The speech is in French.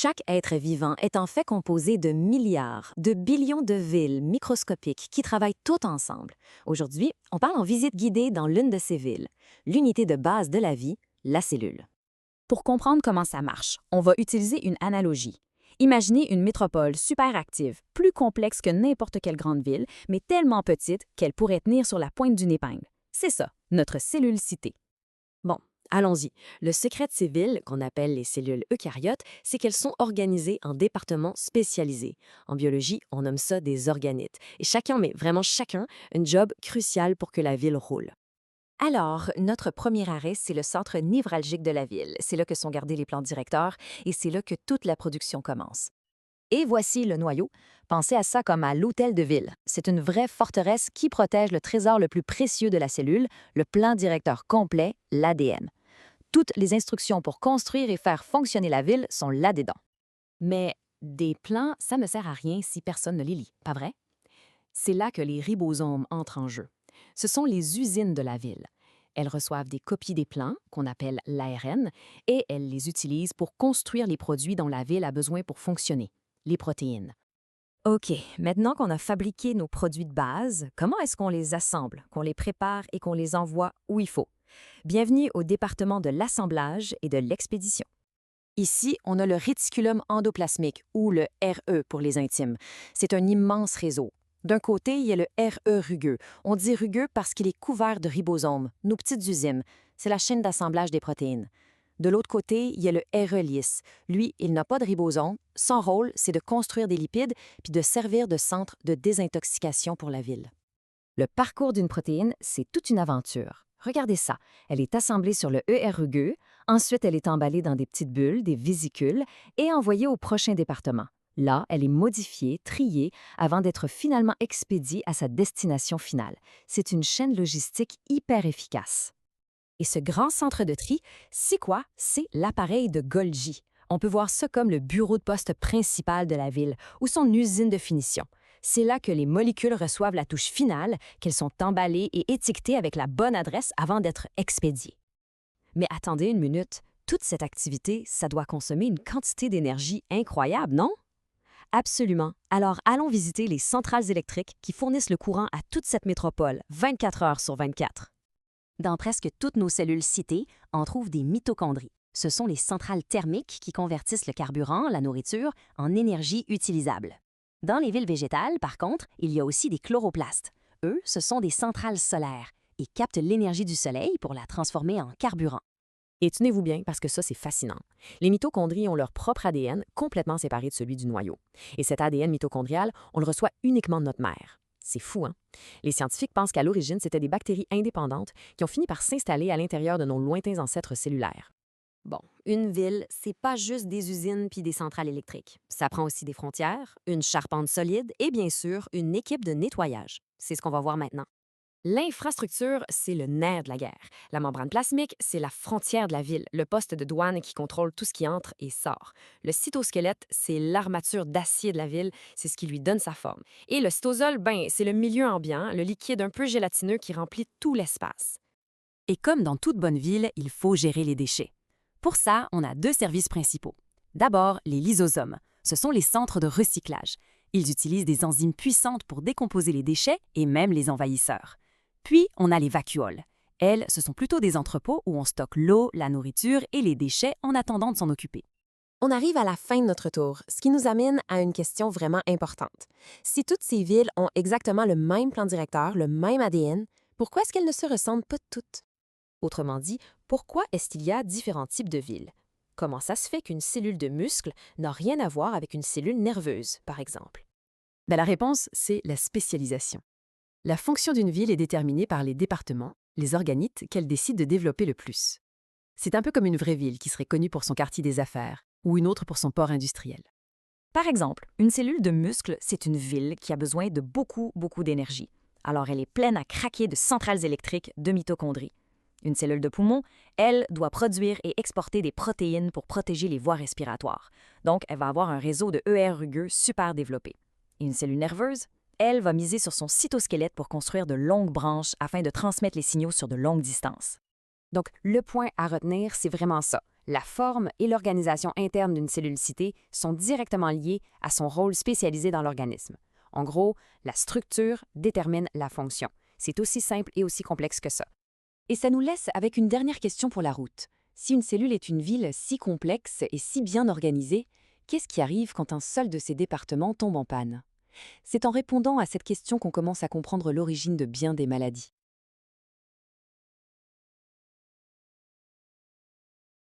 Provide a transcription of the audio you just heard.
Chaque être vivant est en fait composé de milliards, de billions de villes microscopiques qui travaillent toutes ensemble. Aujourd'hui, on parle en visite guidée dans l'une de ces villes, l'unité de base de la vie, la cellule. Pour comprendre comment ça marche, on va utiliser une analogie. Imaginez une métropole super active, plus complexe que n'importe quelle grande ville, mais tellement petite qu'elle pourrait tenir sur la pointe d'une épingle. C'est ça, notre cellule-cité. Bon, allons-y. Le secret de ces villes, qu'on appelle les cellules eucaryotes, c'est qu'elles sont organisées en départements spécialisés. En biologie, on nomme ça des organites. Et chacun, mais vraiment chacun, un job crucial pour que la ville roule. Alors, notre premier arrêt, c'est le centre névralgique de la ville. C'est là que sont gardés les plans directeurs et c'est là que toute la production commence. Et voici le noyau. Pensez à ça comme à l'hôtel de ville. C'est une vraie forteresse qui protège le trésor le plus précieux de la cellule, le plan directeur complet, l'ADN. Toutes les instructions pour construire et faire fonctionner la ville sont là-dedans. Mais des plans, ça ne sert à rien si personne ne les lit, pas vrai? C'est là que les ribosomes entrent en jeu. Ce sont les usines de la ville. Elles reçoivent des copies des plans, qu'on appelle l'ARN, et elles les utilisent pour construire les produits dont la ville a besoin pour fonctionner, les protéines. OK, maintenant qu'on a fabriqué nos produits de base, comment est-ce qu'on les assemble, qu'on les prépare et qu'on les envoie où il faut? Bienvenue au département de l'assemblage et de l'expédition. Ici, on a le réticulum endoplasmique, ou le RE pour les intimes. C'est un immense réseau. D'un côté, il y a le RE rugueux. On dit rugueux parce qu'il est couvert de ribosomes, nos petites usines. C'est la chaîne d'assemblage des protéines. De l'autre côté, il y a le RE lisse. Lui, il n'a pas de ribosomes. Son rôle, c'est de construire des lipides puis de servir de centre de désintoxication pour la ville. Le parcours d'une protéine, c'est toute une aventure. Regardez ça. Elle est assemblée sur le ER rugueux, ensuite elle est emballée dans des petites bulles, des vésicules, et envoyée au prochain département. Là, elle est modifiée, triée, avant d'être finalement expédiée à sa destination finale. C'est une chaîne logistique hyper efficace. Et ce grand centre de tri, c'est quoi? C'est l'appareil de Golgi. On peut voir ça comme le bureau de poste principal de la ville ou son usine de finition. C'est là que les molécules reçoivent la touche finale, qu'elles sont emballées et étiquetées avec la bonne adresse avant d'être expédiées. Mais attendez une minute, toute cette activité, ça doit consommer une quantité d'énergie incroyable, non? Absolument. Alors allons visiter les centrales électriques qui fournissent le courant à toute cette métropole, 24 heures sur 24. Dans presque toutes nos cellules citées, on trouve des mitochondries. Ce sont les centrales thermiques qui convertissent le carburant, la nourriture, en énergie utilisable. Dans les villes végétales, par contre, il y a aussi des chloroplastes. Eux, ce sont des centrales solaires et captent l'énergie du soleil pour la transformer en carburant. Et tenez-vous bien, parce que ça, c'est fascinant. Les mitochondries ont leur propre ADN complètement séparé de celui du noyau. Et cet ADN mitochondrial, on le reçoit uniquement de notre mère. C'est fou, hein? Les scientifiques pensent qu'à l'origine, c'était des bactéries indépendantes qui ont fini par s'installer à l'intérieur de nos lointains ancêtres cellulaires. Bon, une ville, c'est pas juste des usines puis des centrales électriques. Ça prend aussi des frontières, une charpente solide et bien sûr, une équipe de nettoyage. C'est ce qu'on va voir maintenant. L'infrastructure, c'est le nerf de la guerre. La membrane plasmique, c'est la frontière de la ville, le poste de douane qui contrôle tout ce qui entre et sort. Le cytosquelette, c'est l'armature d'acier de la ville, c'est ce qui lui donne sa forme. Et le cytosol, ben, c'est le milieu ambiant, le liquide un peu gélatineux qui remplit tout l'espace. Et comme dans toute bonne ville, il faut gérer les déchets. Pour ça, on a deux services principaux. D'abord, les lysosomes. Ce sont les centres de recyclage. Ils utilisent des enzymes puissantes pour décomposer les déchets et même les envahisseurs. Puis, on a les vacuoles. Elles, ce sont plutôt des entrepôts où on stocke l'eau, la nourriture et les déchets en attendant de s'en occuper. On arrive à la fin de notre tour, ce qui nous amène à une question vraiment importante. Si toutes ces villes ont exactement le même plan directeur, le même ADN, pourquoi est-ce qu'elles ne se ressemblent pas toutes? Autrement dit, pourquoi est-ce qu'il y a différents types de villes? Comment ça se fait qu'une cellule de muscle n'a rien à voir avec une cellule nerveuse, par exemple? Ben, la réponse, c'est la spécialisation. La fonction d'une ville est déterminée par les départements, les organites qu'elle décide de développer le plus. C'est un peu comme une vraie ville qui serait connue pour son quartier des affaires ou une autre pour son port industriel. Par exemple, une cellule de muscle, c'est une ville qui a besoin de beaucoup d'énergie. Alors elle est pleine à craquer de centrales électriques, de mitochondries. Une cellule de poumon, elle, doit produire et exporter des protéines pour protéger les voies respiratoires. Donc, elle va avoir un réseau de ER rugueux super développé. Et une cellule nerveuse, elle va miser sur son cytosquelette pour construire de longues branches afin de transmettre les signaux sur de longues distances. Donc, le point à retenir, c'est vraiment ça. La forme et l'organisation interne d'une cellule-cité sont directement liées à son rôle spécialisé dans l'organisme. En gros, la structure détermine la fonction. C'est aussi simple et aussi complexe que ça. Et ça nous laisse avec une dernière question pour la route. Si une cellule est une ville si complexe et si bien organisée, qu'est-ce qui arrive quand un seul de ses départements tombe en panne? C'est en répondant à cette question qu'on commence à comprendre l'origine de bien des maladies.